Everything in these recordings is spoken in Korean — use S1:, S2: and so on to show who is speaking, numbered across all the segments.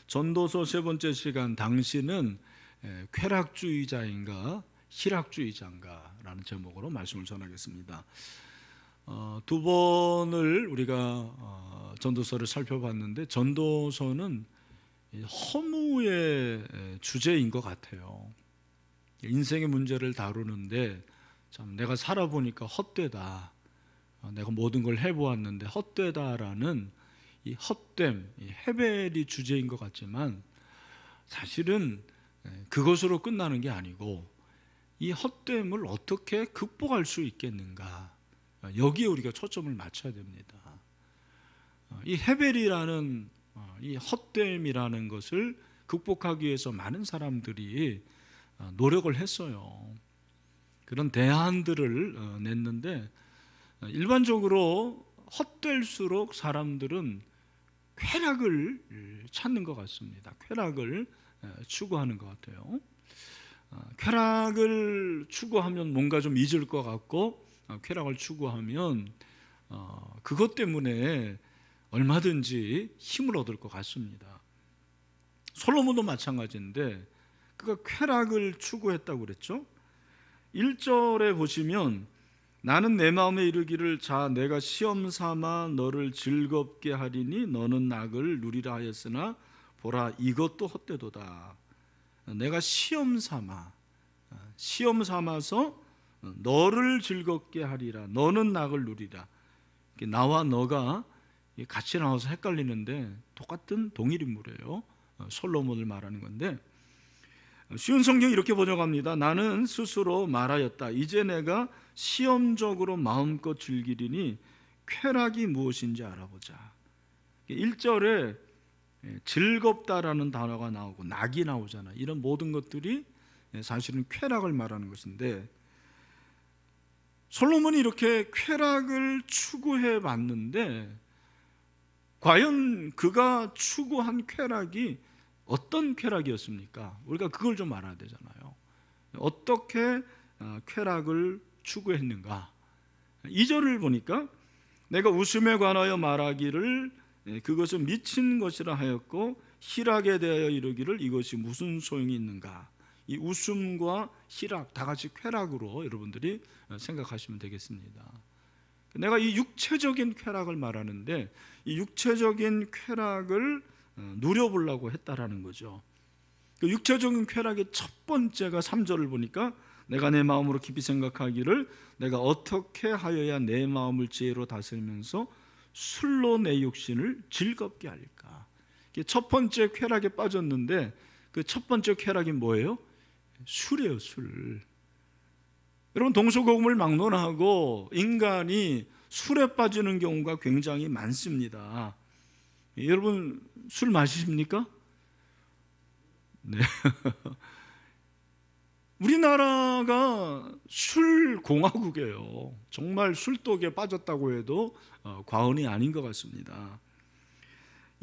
S1: 전도서 세 번째 시간, 당신은 쾌락주의자인가 희락주의자인가라는 제목으로 말씀을 전하겠습니다. 두 번을 우리가 전도서를 살펴봤는데, 전도서는 허무의 주제인 것 같아요. 인생의 문제를 다루는데 참 내가 살아보니까 헛되다, 내가 모든 걸 해보았는데 헛되다라는 이 헛됨, 이 헤벨이 주제인 것 같지만, 사실은 그것으로 끝나는 게 아니고 이 헛됨을 어떻게 극복할 수 있겠는가, 여기에 우리가 초점을 맞춰야 됩니다. 이 헤벨이라는 이 헛됨이라는 것을 극복하기 위해서 많은 사람들이 노력을 했어요. 그런 대안들을 냈는데, 일반적으로 헛될수록 사람들은 쾌락을 찾는 것 같습니다. 쾌락을 추구하는 것 같아요. 쾌락을 추구하면 뭔가 좀 잊을 것 같고, 쾌락을 추구하면 그것 때문에 얼마든지 힘을 얻을 것 같습니다. 솔로몬도 마찬가지인데 그가 쾌락을 추구했다고 그랬죠. 1절에 보시면, 나는 내 마음에 이르기를 자 내가 시험 삼아 너를 즐겁게 하리니 너는 낙을 누리라 하였으나 보라 이것도 헛되도다. 내가 시험 삼아서 너를 즐겁게 하리라, 너는 낙을 누리라. 나와 너가 같이 나와서 헷갈리는데 똑같은 동일 인물이에요. 솔로몬을 말하는 건데, 쉬운 성경 이렇게 번역합니다. 나는 스스로 말하였다. 이제 내가 시험적으로 마음껏 즐기리니 쾌락이 무엇인지 알아보자. 1절에 즐겁다라는 단어가 나오고 낙이 나오잖아. 이런 모든 것들이 사실은 쾌락을 말하는 것인데, 솔로몬이 이렇게 쾌락을 추구해 봤는데 과연 그가 추구한 쾌락이 어떤 쾌락이었습니까? 우리가 그걸 좀 알아야 되잖아요. 어떻게 쾌락을 추구했는가? 2절을 보니까 내가 웃음에 관하여 말하기를 그것은 미친 것이라 하였고 희락에 대하여 이르기를 이것이 무슨 소용이 있는가? 이 웃음과 희락 다 같이 쾌락으로 여러분들이 생각하시면 되겠습니다. 내가 이 육체적인 쾌락을 말하는데 이 육체적인 쾌락을 누려보려고 했다라는 거죠. 그 육체적인 쾌락의 첫 번째가 3절을 보니까 내가 내 마음으로 깊이 생각하기를 내가 어떻게 하여야 내 마음을 지혜로 다스리면서 술로 내 육신을 즐겁게 할까. 첫 번째 쾌락에 빠졌는데 그 첫 번째 쾌락이 뭐예요? 술이에요, 술. 여러분, 동서고금을 막론하고 인간이 술에 빠지는 경우가 굉장히 많습니다. 여러분 술 마십니까? 네. 우리나라가 술 공화국이에요. 정말 술독에 빠졌다고 해도 과언이 아닌 것 같습니다.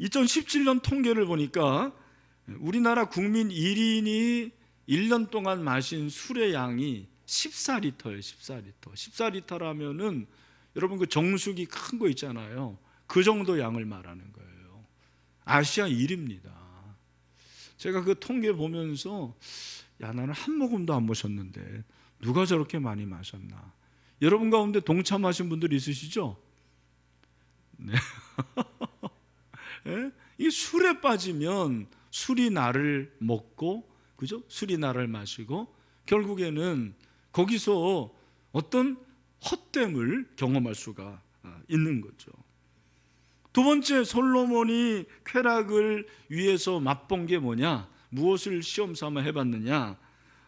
S1: 2017년 통계를 보니까 우리나라 국민 1인이 1년 동안 마신 술의 양이 14리터예요. 14리터라면은 여러분 그 정수기 큰 거 있잖아요. 그 정도 양을 말하는 거예요. 아시아 1위입니다. 제가 그 통계 보면서 나는 한 모금도 안 마셨는데 누가 저렇게 많이 마셨나. 여러분 가운데 동참하신 분들 있으시죠? 네. 네? 이 술에 빠지면 술이 나를 먹고, 그죠? 술이 나를 마시고 결국에는 거기서 어떤 헛됨을 경험할 수가 있는 거죠. 두 번째, 솔로몬이 쾌락을 위해서 맛본 게 뭐냐? 무엇을 시험 삼아 해봤느냐?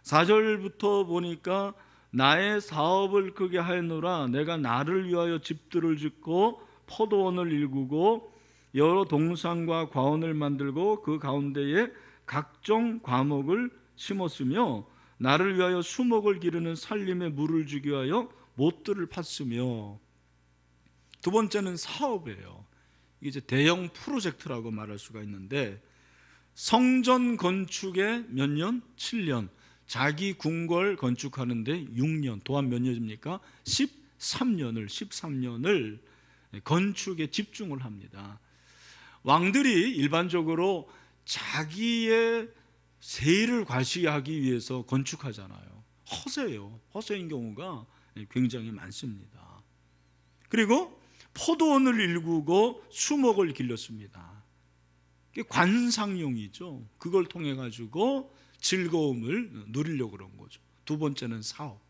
S1: 4절부터 보니까 나의 사업을 크게 하였노라. 내가 나를 위하여 집들을 짓고 포도원을 일구고 여러 동산과 과원을 만들고 그 가운데에 각종 과목을 심었으며 나를 위하여 수목을 기르는 살림에 물을 주기 위하여 못들을 팠으며. 두 번째는 사업이에요. 이게 이제 대형 프로젝트라고 말할 수가 있는데, 성전 건축에 몇 년? 7년. 자기 궁궐 건축하는데 6년. 또한 몇 년입니까? 13년을 건축에 집중을 합니다. 왕들이 일반적으로 자기의 세를 과시하기 위해서 건축하잖아요. 허세예요. 허세인 경우가 굉장히 많습니다. 그리고 포도원을 일구고 수목을 길렀습니다. 관상용이죠. 그걸 통해 가지고 즐거움을 누리려고 그런 거죠. 두 번째는 사업.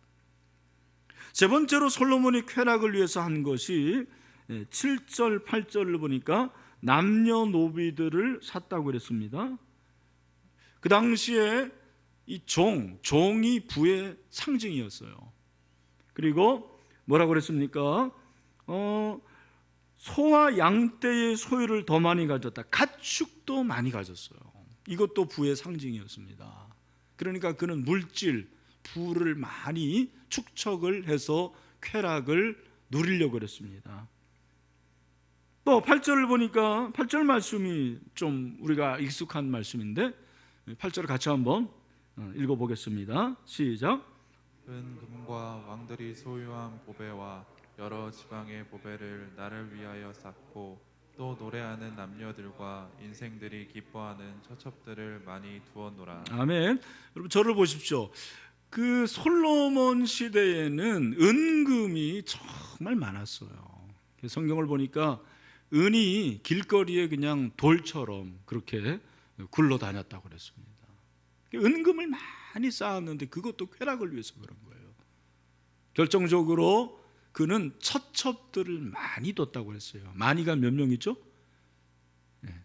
S1: 세 번째로 솔로몬이 쾌락을 위해서 한 것이 7절 8절을 보니까 남녀노비들을 샀다고 그랬습니다. 그 당시에 이 종이 부의 상징이었어요. 그리고 뭐라고 그랬습니까? 소와 양떼의 소유를 더 많이 가졌다. 가축도 많이 가졌어요. 이것도 부의 상징이었습니다. 그러니까 그는 물질, 부를 많이 축적을 해서 쾌락을 누리려고 그랬습니다. 또 8절을 보니까 8절 말씀이 좀 우리가 익숙한 말씀인데 8절을 같이 한번 읽어보겠습니다. 시작.
S2: 은 금과 왕들이 소유한 보배와 여러 지방의 보배를 나를 위하여 쌓고 또 노래하는 남녀들과 인생들이 기뻐하는 처첩들을 많이 두었노라.
S1: 아멘. 여러분 저를 보십시오. 그 솔로몬 시대에는 은금이 정말 많았어요. 성경을 보니까 은이 길거리에 그냥 돌처럼 그렇게 굴러다녔다고 그랬습니다. 은금을 많이 쌓았는데 그것도 쾌락을 위해서 그런 거예요. 결정적으로 그는 처첩들을 많이 뒀다고 했어요. 많이가 몇 명이죠?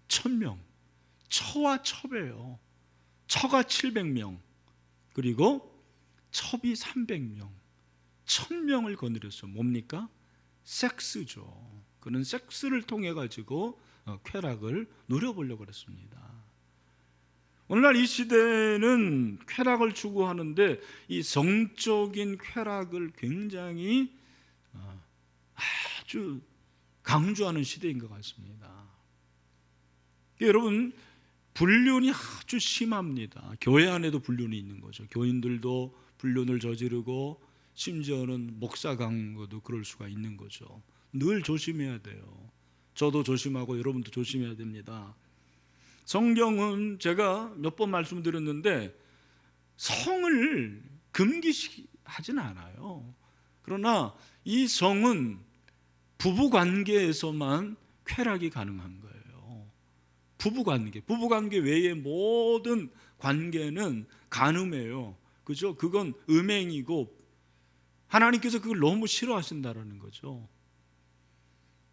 S1: 1000명. 처와 첩이에요. 처가 700명, 그리고 첩이 300명, 1000명을 거느렸어요. 뭡니까? 섹스죠. 그는 섹스를 통해 가지고 쾌락을 누려보려고 했습니다. 오늘날 이 시대는 쾌락을 추구하는데 이 성적인 쾌락을 굉장히 아주 강조하는 시대인 것 같습니다. 여러분, 불륜이 아주 심합니다. 교회 안에도 불륜이 있는 거죠. 교인들도 불륜을 저지르고 심지어는 목사 강도도 그럴 수가 있는 거죠. 늘 조심해야 돼요. 저도 조심하고 여러분도 조심해야 됩니다. 성경은 제가 몇 번 말씀드렸는데 성을 금기하지는 않아요. 그러나 이 성은 부부관계에서만 쾌락이 가능한 거예요. 부부관계 외의 모든 관계는 간음이에요. 그죠? 그건 음행이고 하나님께서 그걸 너무 싫어하신다라는 거죠.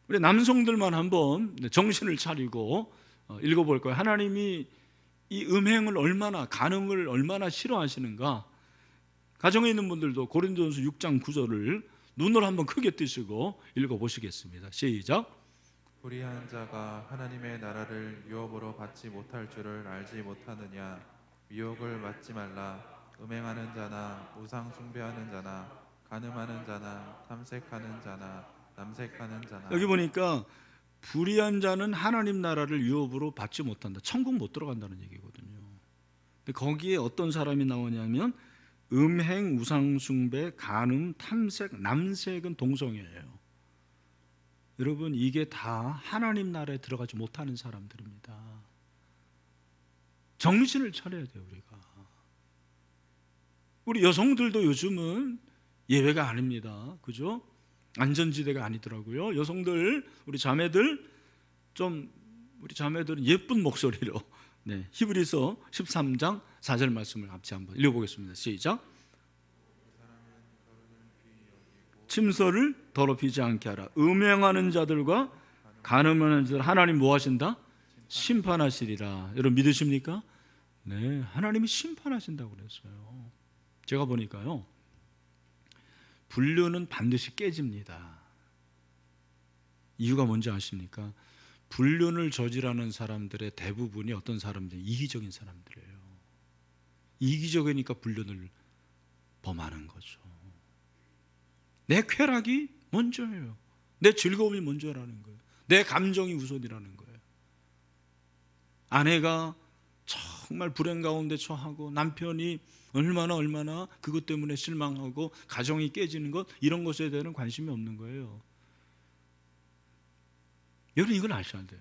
S1: 우리 남성들만 한번 정신을 차리고 읽어볼 거예요. 하나님이 이 음행을 얼마나, 간음을 얼마나 싫어하시는가. 가정에 있는 분들도 고린도전서 6장 9절을 눈으로 한번 크게 뜨시고 읽어보시겠습니다. 시작.
S2: 불의한 자가 하나님의 나라를 유업으로 받지 못할 줄을 알지 못하느냐. 미혹을 받지 말라. 음행하는 자나 우상 숭배하는 자나 간음하는 자나 탐색하는 자나 남색하는 자나.
S1: 여기 보니까 불의한 자는 하나님 나라를 유업으로 받지 못한다. 천국 못 들어간다는 얘기거든요. 근데 거기에 어떤 사람이 나오냐면 음행, 우상숭배, 간음, 탐색, 남색은 동성애예요. 여러분, 이게 다 하나님 나라에 들어가지 못하는 사람들입니다. 정신을 차려야 돼요. 우리 여성들도 요즘은 예외가 아닙니다. 그죠? 안전지대가 아니더라고요. 여성들, 우리 자매들은 예쁜 목소리로 히브리서 13장 4절 말씀을 같이 한번 읽어보겠습니다. 시작. 침소를 더럽히지 않게 하라. 음행하는 자들과 간음하는 자들 하나님 뭐 하신다? 심판하시리라. 여러분 믿으십니까? 네, 하나님이 심판하신다고 그랬어요. 제가 보니까요, 불륜은 반드시 깨집니다. 이유가 뭔지 아십니까? 불륜을 저지르는 사람들의 대부분이 어떤 사람들? 이기적인 사람들이에요. 이기적이니까 불륜을 범하는 거죠. 내 쾌락이 먼저예요. 내 즐거움이 먼저라는 거예요. 내 감정이 우선이라는 거예요. 아내가 정말 불행 가운데 처하고 남편이 얼마나 그것 때문에 실망하고 가정이 깨지는 것, 이런 것에 대한 관심이 없는 거예요. 여러분 이걸 아셔야 돼요.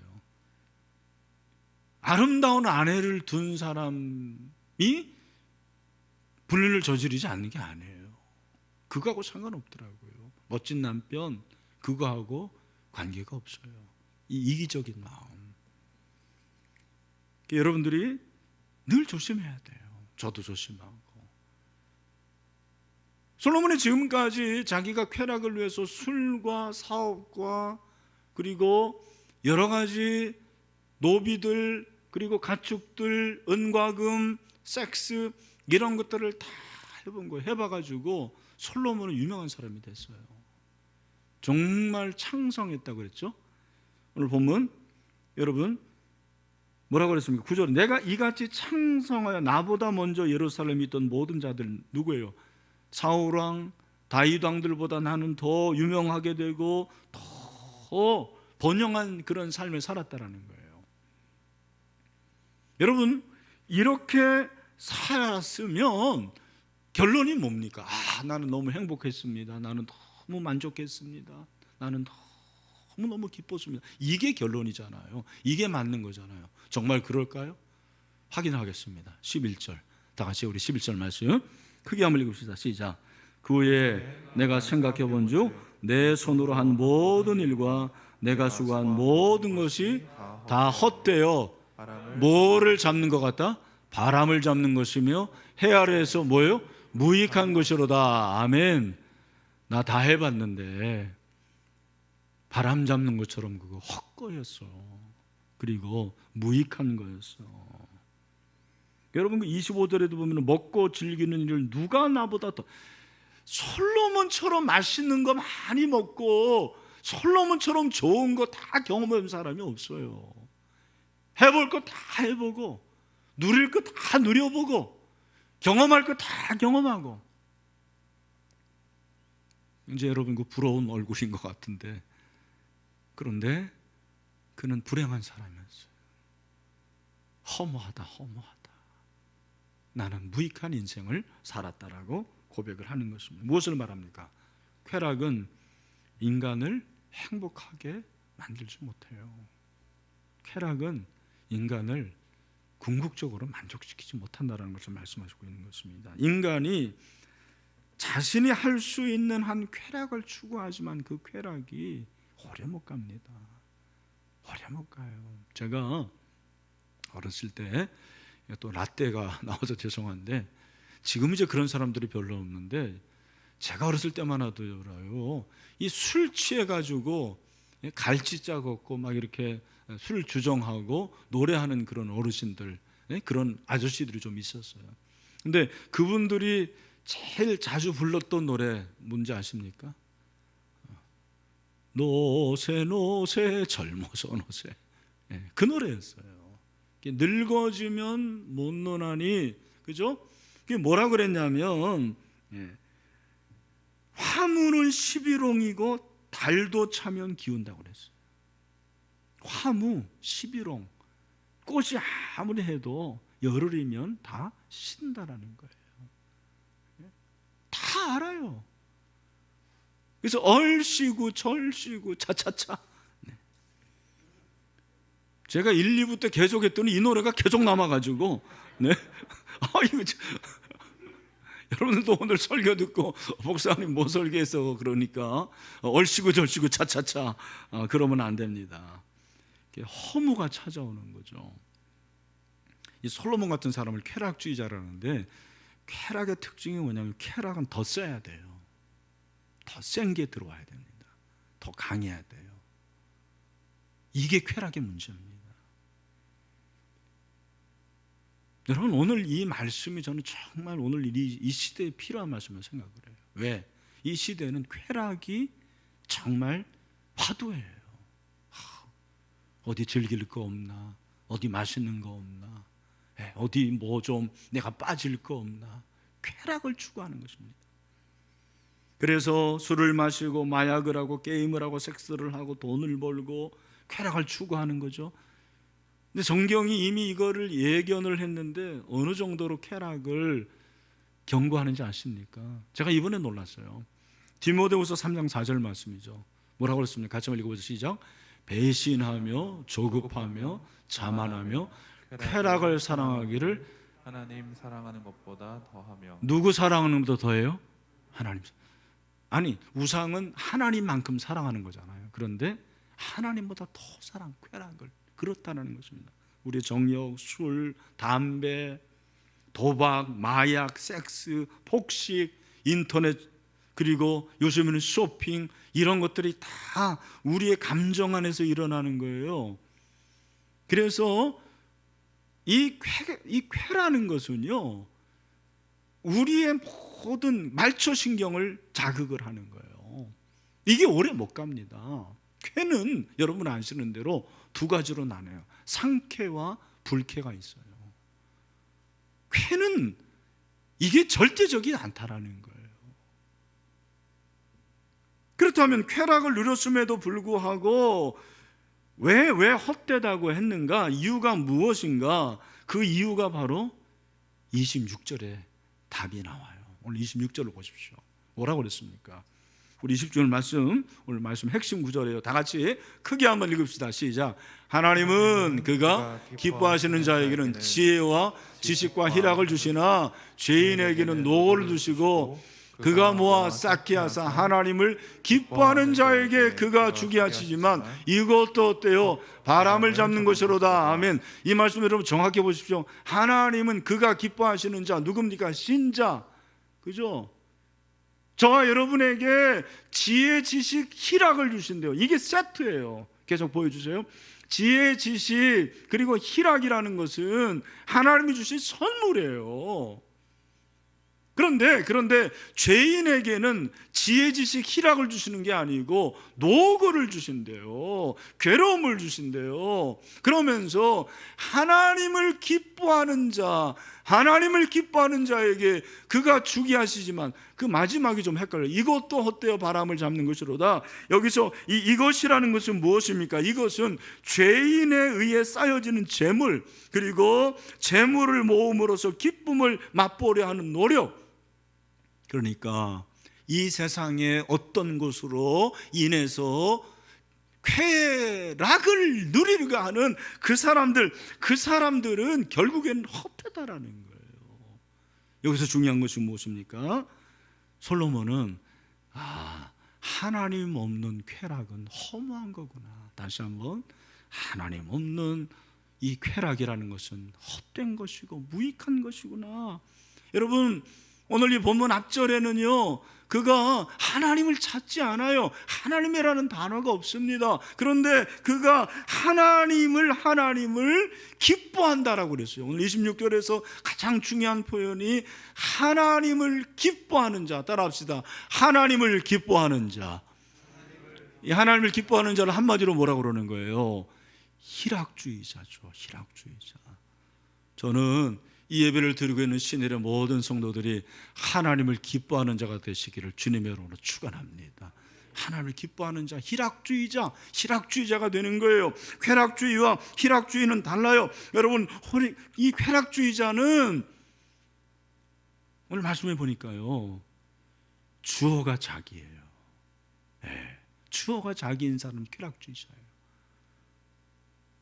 S1: 아름다운 아내를 둔 사람이 불륜을 저지르지 않는 게 아니에요. 그거하고 상관없더라고요. 멋진 남편, 그거하고 관계가 없어요. 이 이기적인 마음. 여러분들이 늘 조심해야 돼요. 저도 조심하고. 솔로몬이 지금까지 자기가 쾌락을 위해서 술과 사업과 그리고 여러 가지 노비들 그리고 가축들, 은과금, 섹스 이런 것들을 다 해본 거예요. 해봐가지고 솔로몬은 유명한 사람이 됐어요. 정말 창성했다고 그랬죠. 오늘 보면 여러분 뭐라고 그랬습니까? 9절 내가 이같이 창성하여 나보다 먼저 예루살렘에 있던 모든 자들 누구예요? 사울왕, 다윗왕들보다 나는 더 유명하게 되고 더 번영한 그런 삶을 살았다라는 거예요. 여러분 이렇게 살았으면 결론이 뭡니까? 나는 너무 행복했습니다. 나는 너무 만족했습니다. 나는 너무너무 기뻤습니다. 이게 결론이잖아요. 이게 맞는 거잖아요. 정말 그럴까요? 확인하겠습니다. 11절 다 같이 우리 11절 말씀 크게 한번 읽읍시다. 시작. 그 후에 내가 생각해 본즉 내 손으로 한 모든 일과 내가 수고한 모든 것이 다 헛되어 뭐를 잡는 것 같다? 바람을 잡는 것이며 해 아래에서 뭐예요? 무익한 것이로다. 아멘. 나 다 해봤는데 바람 잡는 것처럼 그거 헛거였어. 그리고 무익한 거였어. 여러분 그 25절에도 보면 먹고 즐기는 일을 누가 나보다 더 솔로몬처럼 맛있는 거 많이 먹고 솔로몬처럼 좋은 거 다 경험한 사람이 없어요. 해볼 거 다 해보고 누릴 거 다 누려보고 경험할 거 다 경험하고 이제 여러분 그 부러운 얼굴인 것 같은데 그런데 그는 불행한 사람이었어요. 허무하다. 나는 무익한 인생을 살았다라고 고백을 하는 것입니다. 무엇을 말합니까? 쾌락은 인간을 행복하게 만들지 못해요. 쾌락은 인간을 궁극적으로 만족시키지 못한다는 것을 말씀하시고 있는 것입니다. 인간이 자신이 할 수 있는 한 쾌락을 추구하지만 그 쾌락이 오래 못 갑니다. 오래 못 가요. 제가 어렸을 때 또 라떼가 나와서 죄송한데 지금 이제 그런 사람들이 별로 없는데 제가 어렸을 때만 하더라요. 이 술 취해가지고 갈치자 걷고 막 이렇게 술 주정하고 노래하는 그런 어르신들, 그런 아저씨들이 좀 있었어요. 근데 그분들이 제일 자주 불렀던 노래 뭔지 아십니까? 노새 노새 젊어서 노새. 그 노래였어요. 늙어지면 못 노나니, 그죠? 그게 뭐라 그랬냐면 화무는 11홍이고 달도 차면 기운다고 그랬어요. 화무 11홍, 꽃이 아무리 해도 열흘이면 다 신다라는 거예요. 다 알아요. 그래서 얼씨구 절씨구 차차차. 제가 1, 2부 때 계속 했더니 이 노래가 계속 남아가지고 이거 여러분들도 오늘 설교 듣고 목사님 뭐 설교해서 그러니까 얼씨구 절씨구 차차차 그러면 안 됩니다. 허무가 찾아오는 거죠. 이 솔로몬 같은 사람을 쾌락주의자라는데 쾌락의 특징이 뭐냐면 쾌락은 더 세야 돼요. 더 센 게 들어와야 됩니다. 더 강해야 돼요. 이게 쾌락의 문제입니다. 여러분 오늘 이 말씀이 저는 정말 오늘 이 시대에 필요한 말씀을 생각을 해요. 왜? 이 시대는 쾌락이 정말 화두예요. 어디 즐길 거 없나? 어디 맛있는 거 없나? 어디 뭐 좀 내가 빠질 거 없나? 쾌락을 추구하는 것입니다. 그래서 술을 마시고 마약을 하고 게임을 하고 섹스를 하고 돈을 벌고 쾌락을 추구하는 거죠. 근데 성경이 이미 이거를 예견을 했는데 어느 정도로 쾌락을 경고하는지 아십니까? 제가 이번에 놀랐어요. 디모데후서 3장 4절 말씀이죠. 뭐라고 그랬습니까? 같이 한번 읽어보세요. 시작. 배신하며 조급하며 자만하며 쾌락을 사랑하기를
S2: 하나님 사랑하는 것보다 더하며.
S1: 누구 사랑하는 것보다 더해요? 하나님. 아니, 우상은 하나님만큼 사랑하는 거잖아요. 그런데 하나님보다 더 쾌락을 그렇다는 것입니다. 우리 정력, 술, 담배, 도박, 마약, 섹스, 폭식, 인터넷, 그리고 요즘에는 쇼핑, 이런 것들이 다 우리의 감정 안에서 일어나는 거예요. 그래서 이 쾌라는 것은요, 우리의 모든 말초신경을 자극을 하는 거예요. 이게 오래 못 갑니다. 쾌는 여러분 아시는 대로 두 가지로 나눠요. 상쾌와 불쾌가 있어요. 쾌는 이게 절대적이지 않다라는 거예요. 그렇다면 쾌락을 누렸음에도 불구하고 왜 헛되다고 했는가? 이유가 무엇인가? 그 이유가 바로 26절에 답이 나와요. 오늘 26절을 보십시오. 뭐라고 그랬습니까? 우리 20절 말씀, 오늘 말씀 핵심 구절이에요. 다 같이 크게 한번 읽읍시다. 시작. 하나님은 그가 기뻐하시는 자에게는 지혜와 지식과 희락을 주시나 죄인에게는 노를 주시고 그가 모아 쌓게 하사 하나님을 기뻐하는 자에게 그가 주게 하시지만 이것도 어때요? 바람을 잡는 것이로다. 아멘. 이 말씀 여러분 정확히 보십시오. 하나님은 그가 기뻐하시는 자 누굽니까? 신자. 그죠? 저와 여러분에게 지혜, 지식, 희락을 주신대요. 이게 세트예요. 계속 보여주세요. 지혜, 지식, 그리고 희락이라는 것은 하나님이 주신 선물이에요. 그런데 죄인에게는 지혜, 지식, 희락을 주시는 게 아니고 노고를 주신대요. 괴로움을 주신대요. 그러면서 하나님을 기뻐하는 자에게 그가 주게 하시지만 그 마지막이 좀 헷갈려요. 이것도 헛되어 바람을 잡는 것이로다. 여기서 이것이라는 것은 무엇입니까? 이것은 죄인에 의해 쌓여지는 재물, 그리고 재물을 모음으로써 기쁨을 맛보려 하는 노력. 그러니까 이 세상의 어떤 것으로 인해서 쾌락을 누리려고 하는 그 사람들은 결국에는 헛되다라는 거예요. 여기서 중요한 것이 무엇입니까? 솔로몬은 하나님 없는 쾌락은 허무한 거구나. 다시 한번, 하나님 없는 이 쾌락이라는 것은 헛된 것이고 무익한 것이구나. 여러분, 오늘 이 본문 앞절에는요, 그가 하나님을 찾지 않아요. 하나님이라는 단어가 없습니다. 그런데 그가 하나님을 기뻐한다라고 그랬어요. 오늘 26절에서 가장 중요한 표현이 하나님을 기뻐하는 자. 따라합시다. 하나님을 기뻐하는 자. 이 하나님을 기뻐하는 자를 한마디로 뭐라고 그러는 거예요? 희락주의자죠. 희락주의자. 저는 이 예배를 드리고 있는 신일의 모든 성도들이 하나님을 기뻐하는 자가 되시기를 주님의 이름으로 축원합니다. 하나님을 기뻐하는 자, 희락주의자가 되는 거예요. 쾌락주의와 희락주의는 달라요. 여러분, 이 쾌락주의자는 오늘 말씀해 보니까요, 주어가 자기예요. 네, 주어가 자기인 사람은 쾌락주의자예요.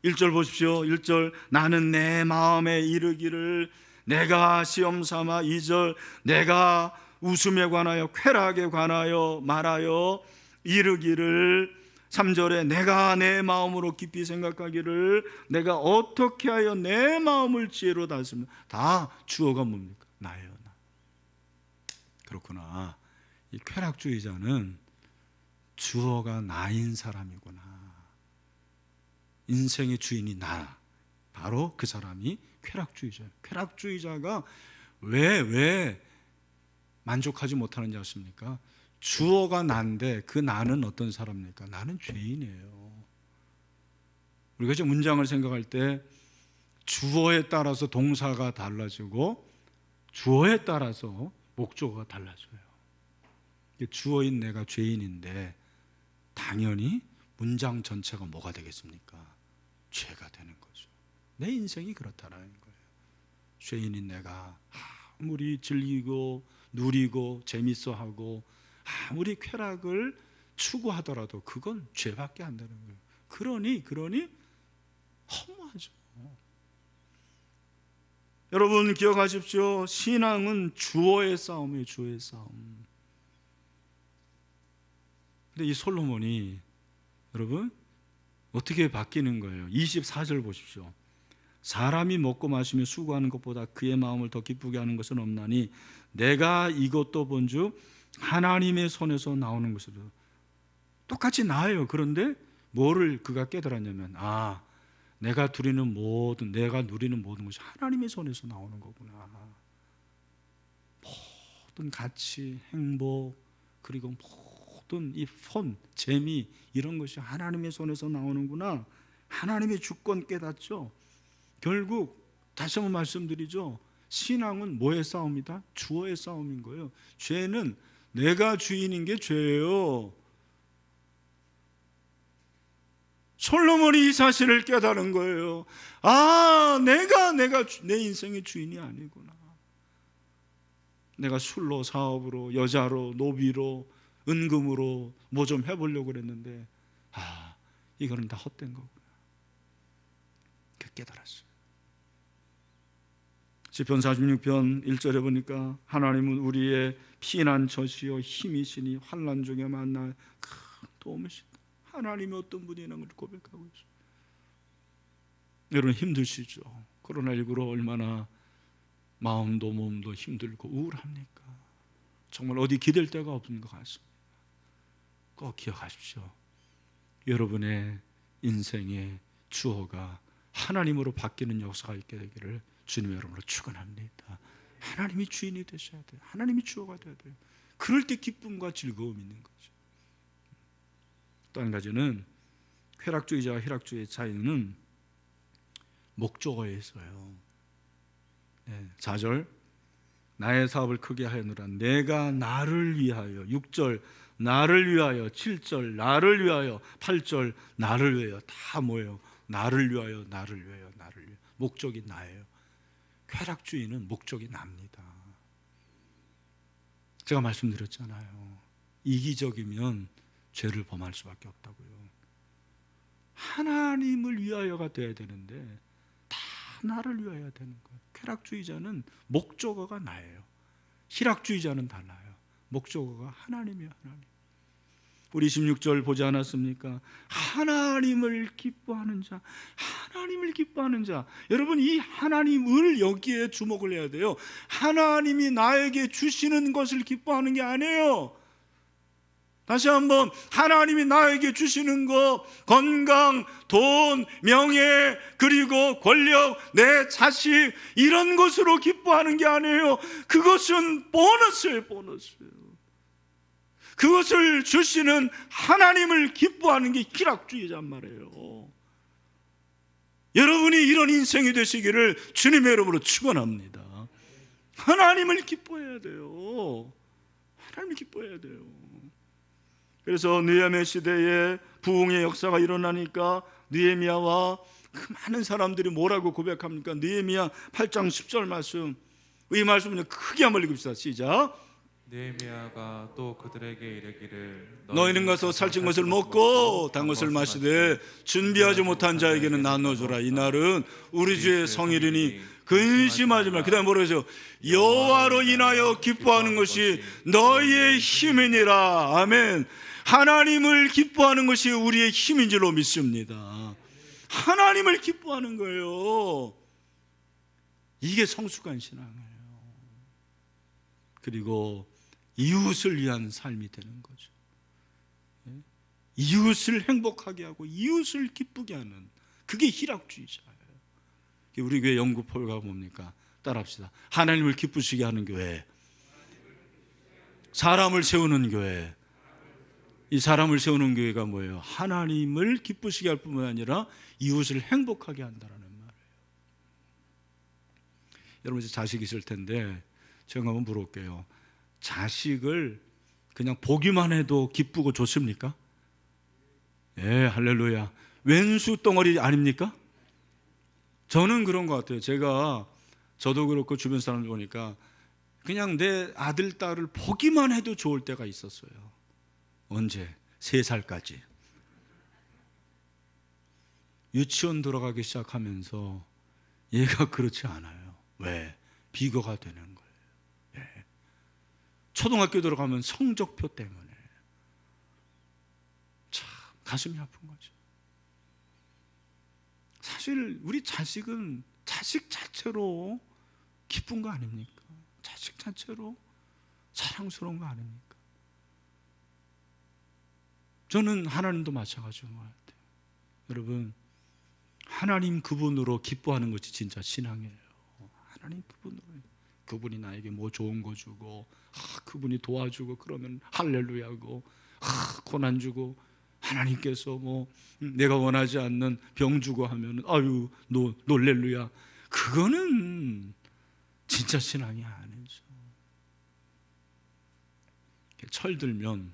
S1: 1절 보십시오. 1절 나는 내 마음에 이르기를 내가 시험삼아. 2절 내가 웃음에 관하여 쾌락에 관하여 말하여 이르기를. 3절에 내가 내 마음으로 깊이 생각하기를 내가 어떻게 하여 내 마음을 지혜로 다스립니까. 다 주어가 뭡니까? 나예요. 나. 그렇구나. 이 쾌락주의자는 주어가 나인 사람이구나. 인생의 주인이 나. 바로 그 사람이 쾌락주의자예요. 쾌락주의자가 왜 만족하지 못하는지 아십니까? 주어가 난데 그 나는 어떤 사람입니까? 나는 죄인이에요. 우리가 이제 문장을 생각할 때 주어에 따라서 동사가 달라지고 주어에 따라서 목적어가 달라져요. 주어인 내가 죄인인데 당연히 문장 전체가 뭐가 되겠습니까? 죄가 되는 거죠. 내 인생이 그렇다라는 거예요. 죄인인 내가 아무리 즐기고 누리고 재밌어하고 아무리 쾌락을 추구하더라도 그건 죄밖에 안 되는 거예요. 그러니 허무하죠. 여러분 기억하십시오. 신앙은 주어의 싸움이에요. 주어의 싸움. 근데 이 솔로몬이 여러분 어떻게 바뀌는 거예요? 24절 보십시오. 사람이 먹고 마시며 수고하는 것보다 그의 마음을 더 기쁘게 하는 것은 없나니 내가 이것도 본즉 하나님의 손에서 나오는 것으로. 똑같이 나아요. 그런데 뭐를 그가 깨달았냐면 내가 누리는 모든 것이 하나님의 손에서 나오는 거구나. 모든 가치, 행복, 그리고 모든 이 재미 이런 것이 하나님의 손에서 나오는구나. 하나님의 주권 깨닫죠. 결국 다시 한번 말씀드리죠. 신앙은 뭐의 싸움이다? 주어의 싸움인 거예요. 죄는 내가 주인인 게 죄예요. 솔로몬이 이 사실을 깨달은 거예요. 내가 내 인생의 주인이 아니구나. 내가 술로, 사업으로, 여자로, 노비로, 은금으로 뭐 좀 해보려고 그랬는데 이거는 다 헛된 거구나. 깨달았어요. 시편 46편 1절에 보니까 하나님은 우리의 피난처시요 힘이시니 환난 중에 만나 큰 도움이시다. 하나님이 어떤 분이라는 걸 고백하고 있어요. 여러분 힘드시죠? 코로나19로 얼마나 마음도 몸도 힘들고 우울합니까? 정말 어디 기댈 데가 없는 것 같습니다. 꼭 기억하십시오. 여러분의 인생의 주어가 하나님으로 바뀌는 역사가 있게 되기를 주님의 이름으로 축원합니다. 하나님이 주인이 되셔야 돼요. 하나님이 주어가 되어야 돼요. 그럴 때 기쁨과 즐거움이 있는 거죠. 또 한 가지는 쾌락주의자와 희락주의의 차이는 목적어에 있어요. 4절 나의 사업을 크게 하여노라. 내가 나를 위하여. 6절 나를 위하여. 7절 나를 위하여. 8절 나를 위하여. 다 뭐예요? 나를 위하여, 나를 위하여, 나를 위하여. 목적이 나예요. 쾌락주의는 목적이 납니다. 제가 말씀드렸잖아요. 이기적이면 죄를 범할 수밖에 없다고요. 하나님을 위하여가 돼야 되는데 다 나를 위하여 되는 거예요. 쾌락주의자는 목적어가 나예요. 희락주의자는 다 나예요. 목적어가 하나님이에요. 하나님. 우리 16절 보지 않았습니까? 하나님을 기뻐하는 자, 하나님을 기뻐하는 자. 여러분 이 하나님을 여기에 주목을 해야 돼요. 하나님이 나에게 주시는 것을 기뻐하는 게 아니에요. 다시 한번 하나님이 나에게 주시는 것, 건강, 돈, 명예, 그리고 권력, 내 자식 이런 것으로 기뻐하는 게 아니에요. 그것은 보너스예요. 보너스. 그것을 주시는 하나님을 기뻐하는 게 희락주의자란 말이에요. 여러분이 이런 인생이 되시기를 주님의 이름으로 축원합니다. 하나님을 기뻐해야 돼요. 하나님을 기뻐해야 돼요. 그래서 느헤미야 시대에 부흥의 역사가 일어나니까 느헤미야와 그 많은 사람들이 뭐라고 고백합니까? 느헤미야 8장 10절 말씀. 이 말씀을 크게 한번 읽읍시다. 시작.
S2: 느헤미야가 또 그들에게 이르기를
S1: 너희는 가서 살찐 것을 먹고 단 것을 마시되 준비하지 못한 자에게는 나눠주라. 이날은 우리 주의 성일이니 근심하지 말라. 그 다음에 뭐라고 하죠? 여호와로 인하여 기뻐하는 것이 너희의 힘이니라. 아멘. 하나님을 기뻐하는 것이 우리의 힘인 줄로 믿습니다. 하나님을 기뻐하는 거예요. 이게 성숙한 신앙이에요. 그리고 이웃을 위한 삶이 되는 거죠. 이웃을 행복하게 하고 이웃을 기쁘게 하는, 그게 희락주의자예요. 우리 교회 영구포효가 뭡니까? 따라합시다. 하나님을 기쁘시게 하는 교회, 사람을 세우는 교회. 이 사람을 세우는 교회가 뭐예요? 하나님을 기쁘시게 할 뿐만 아니라 이웃을 행복하게 한다는 말이에요. 여러분 이제 자식 있을 텐데 제가 한번 물어볼게요. 자식을 그냥 보기만 해도 기쁘고 좋습니까? 예, 할렐루야. 왼수 덩어리 아닙니까? 저는 그런 것 같아요. 저도 그렇고 주변 사람들 보니까 그냥 내 아들, 딸을 보기만 해도 좋을 때가 있었어요. 언제? 3살까지. 유치원 들어가기 시작하면서 얘가 그렇지 않아요. 왜? 비거가 되는 거예요. 예. 초등학교 들어가면 성적표 때문에 참 가슴이 아픈 거죠. 사실 우리 자식은 자식 자체로 기쁜 거 아닙니까? 자식 자체로 사랑스러운 거 아닙니까? 저는 하나님도 마찬가지인 것 같아요. 여러분, 하나님 그분으로 기뻐하는 것이 진짜 신앙이에요. 하나님 그분으로, 그분이 나에게 뭐 좋은 거 주고, 그분이 도와주고 그러면 할렐루야고, 고난 주고, 하나님께서 뭐 내가 원하지 않는 병 주고 하면 아유 놀렐루야. 그거는 진짜 신앙이 아니죠. 철들면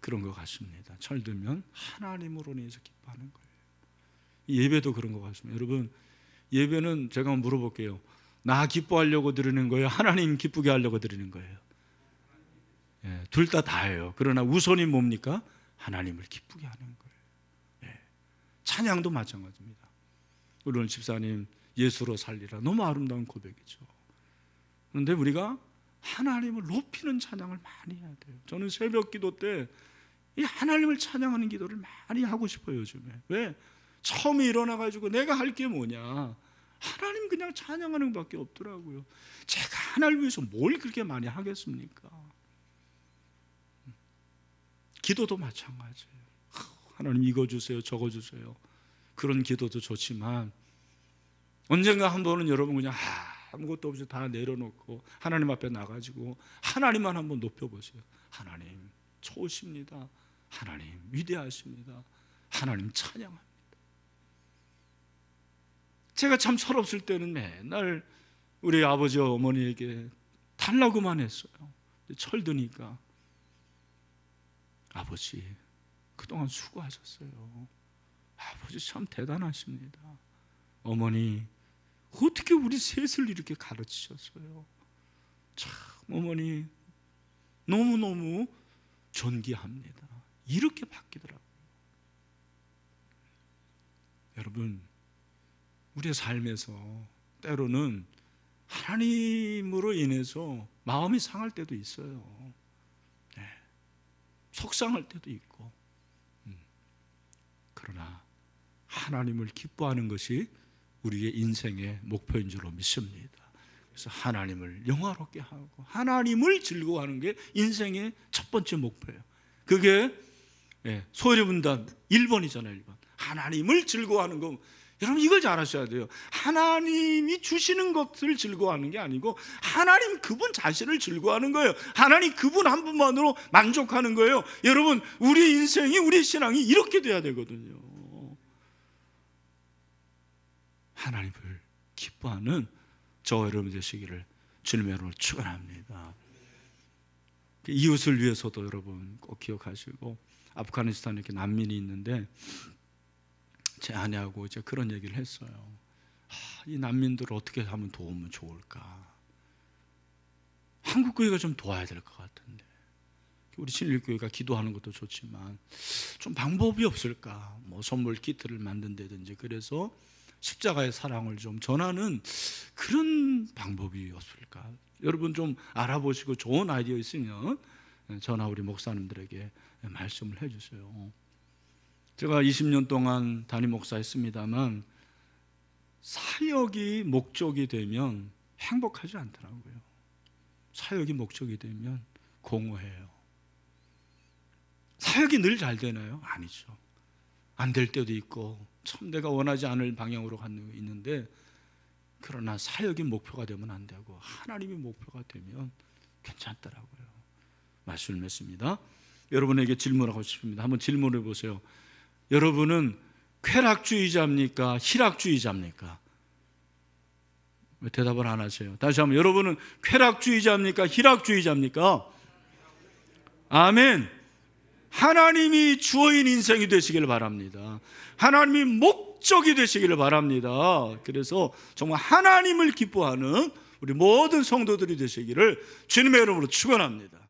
S1: 그런 것 같습니다. 철들면 하나님으로 인해서 기뻐하는 거예요. 예배도 그런 것 같습니다. 여러분, 예배는 제가 한번 물어볼게요. 나 기뻐하려고 드리는 거예요? 하나님 기쁘게 하려고 드리는 거예요? 예, 둘 다 다예요. 그러나 우선이 뭡니까? 하나님을 기쁘게 하는 거예요. 예. 찬양도 마찬가지입니다. 우리 오늘 집사님 예수로 살리라, 너무 아름다운 고백이죠. 그런데 우리가 하나님을 높이는 찬양을 많이 해야 돼요. 저는 새벽 기도 때 이 하나님을 찬양하는 기도를 많이 하고 싶어요, 요즘에. 왜? 처음에 일어나가지고 내가 할 게 뭐냐, 하나님 그냥 찬양하는 것밖에 없더라고요. 제가 하나님을 위해서 뭘 그렇게 많이 하겠습니까? 기도도 마찬가지예요. 하나님 이거 주세요, 저거 주세요. 그런 기도도 좋지만 언젠가 한 번은 여러분 그냥 아무것도 없이 다 내려놓고 하나님 앞에 나가지고 하나님만 한번 높여보세요. 하나님 좋으십니다. 하나님 위대하십니다. 하나님 찬양합니다. 제가 참 철없을 때는 맨날 우리 아버지와 어머니에게 달라고만 했어요. 철드니까 아버지 그동안 수고하셨어요. 아버지 참 대단하십니다. 어머니 어떻게 우리 셋을 이렇게 가르치셨어요? 참 어머니 너무너무 존귀합니다. 이렇게 바뀌더라고요. 여러분, 우리의 삶에서 때로는 하나님으로 인해서 마음이 상할 때도 있어요. 네. 속상할 때도 있고. 그러나 하나님을 기뻐하는 것이 우리의 인생의 목표인 줄로 믿습니다. 그래서 하나님을 영화롭게 하고 하나님을 즐거워하는 게 인생의 첫 번째 목표예요. 그게 소유분단 1번이잖아요. 1번. 하나님을 즐거워하는 거, 여러분 이걸 잘 아셔야 돼요. 하나님이 주시는 것을 즐거워하는 게 아니고 하나님 그분 자신을 즐거워하는 거예요. 하나님 그분 한 분만으로 만족하는 거예요. 여러분, 우리 인생이, 우리 신앙이 이렇게 돼야 되거든요. 하나님을 기뻐하는 저와 여러분 되시기를 주님의 이름으로 축원합니다. 이웃을 위해서도 여러분 꼭 기억하시고, 아프가니스탄에 이렇게 난민이 있는데 제 아내하고 이제 그런 얘기를 했어요. 이 난민들을 어떻게 하면 도우면 좋을까? 한국 교회가 좀 도와야 될 것 같은데, 우리 신일교회가 기도하는 것도 좋지만 좀 방법이 없을까? 뭐 선물 키트를 만든다든지, 그래서 십자가의 사랑을 좀 전하는 그런 방법이 없을까? 여러분 좀 알아보시고 좋은 아이디어 있으면 저나 우리 목사님들에게 말씀을 해주세요. 제가 20년 동안 담임 목사했습니다만 사역이 목적이 되면 행복하지 않더라고요. 사역이 목적이 되면 공허해요. 사역이 늘 잘 되나요? 아니죠. 안 될 때도 있고 참 내가 원하지 않을 방향으로 가는 게 있는데, 그러나 사역이 목표가 되면 안 되고 하나님이 목표가 되면 괜찮더라고요. 말씀을 맺습니다. 여러분에게 질문하고 싶습니다. 한번 질문해 보세요. 여러분은 쾌락주의자입니까? 희락주의자입니까? 왜 대답을 안 하세요? 다시 한번, 여러분은 쾌락주의자입니까? 희락주의자입니까? 아멘. 하나님이 주어인 인생이 되시기를 바랍니다. 하나님이 목적이 되시기를 바랍니다. 그래서 정말 하나님을 기뻐하는 우리 모든 성도들이 되시기를 주님의 이름으로 축원합니다.